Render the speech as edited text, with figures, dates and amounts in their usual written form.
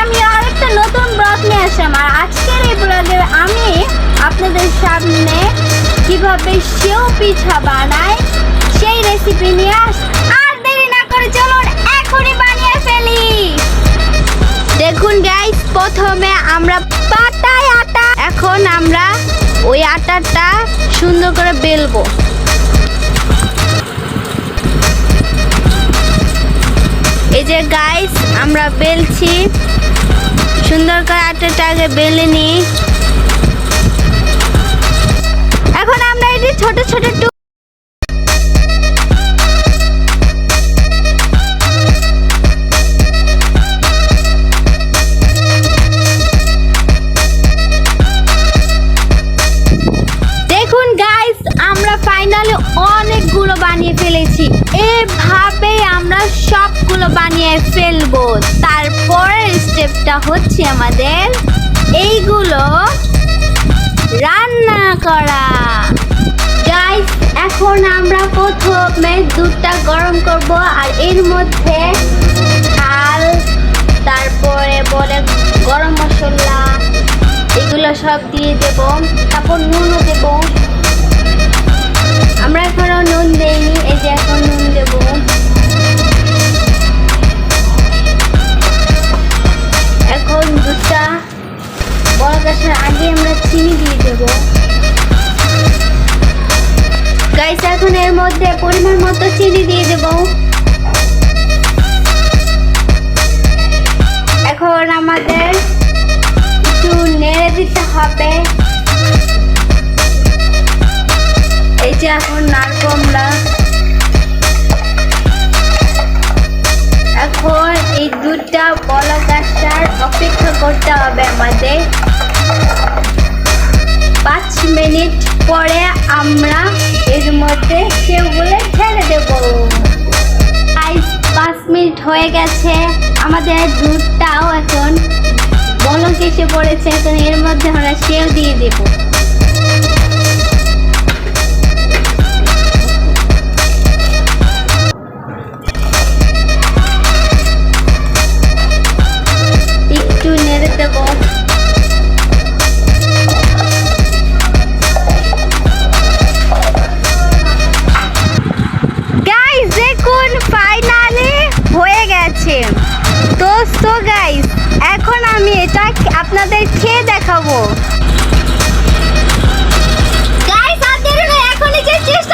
আমি আরেকটা নতুন ব্লগ নিয়ে আসলাম। আর আজকের এই ব্লগে আমি আপনাদের সামনে কিভাবে সেও পিঠা বানাই সেই রেসিপি নিয়ে আর দেরি না করে চলুন এখনই বানিয়ে ফেলি। দেখুন গাইস, প্রথমে আমরা পাটায় আটা, এখন আমরা ওই আটাটা সুন্দর করে বেলবো। এই যে গাইস, আমরা বেলছি, সুন্দর করে আটাটাকে বেলে নিই। এখন আমরা এটি ছোট ছোট দেখুন গাইস, আমরা ফাইনালি অনেকগুলো বানিয়ে ফেলেছি। এভাবে আমরা সবগুলো বানিয়ে ফেলবো। তারপরের স্টেপটা হচ্ছে আমাদের এইগুলো রান্না করা। গাইস, এখন আমরা প্রথমে দুধটা গরম করব আর এর মধ্যে চাল, তারপরে বলে গরম মশলা, এগুলো সব দিয়ে দেব। তারপর নুনও দেব। আমরা এখনো নুন দেইনি, এই যে এখন নুন দেব। এখন দুধটা বলক আসার আগে আমরা চিনি দিয়ে দেব। গাইস, এখন এর মধ্যে পরিমাণ মতো চিনি দিয়ে দেব। এখন আমাদের একটু নেড়ে দিতে হবে। এই যে এখন নাড়বো আমরা। এখন এই দুধটা বলক আসার অপেক্ষা করতে হবে আমাদের। 5 মিনিট পরে আমরা এর মধ্যে সেগুলো ঢেলে দেব। 5 মিনিট হয়ে গেছে, আমাদের দুধটাও এখন বলক এসে পড়েছে। এখন এর মধ্যে আমরা সেও দিয়ে দেব। একটু নেড়ে দেব। গাইস, দেখুন ফাইনালি হয়ে গেছে। তো গাইস, এখন আমি এটা আপনাদের খেয়ে দেখাবো। গাইস, আপনারা এখনই যে চেষ্টা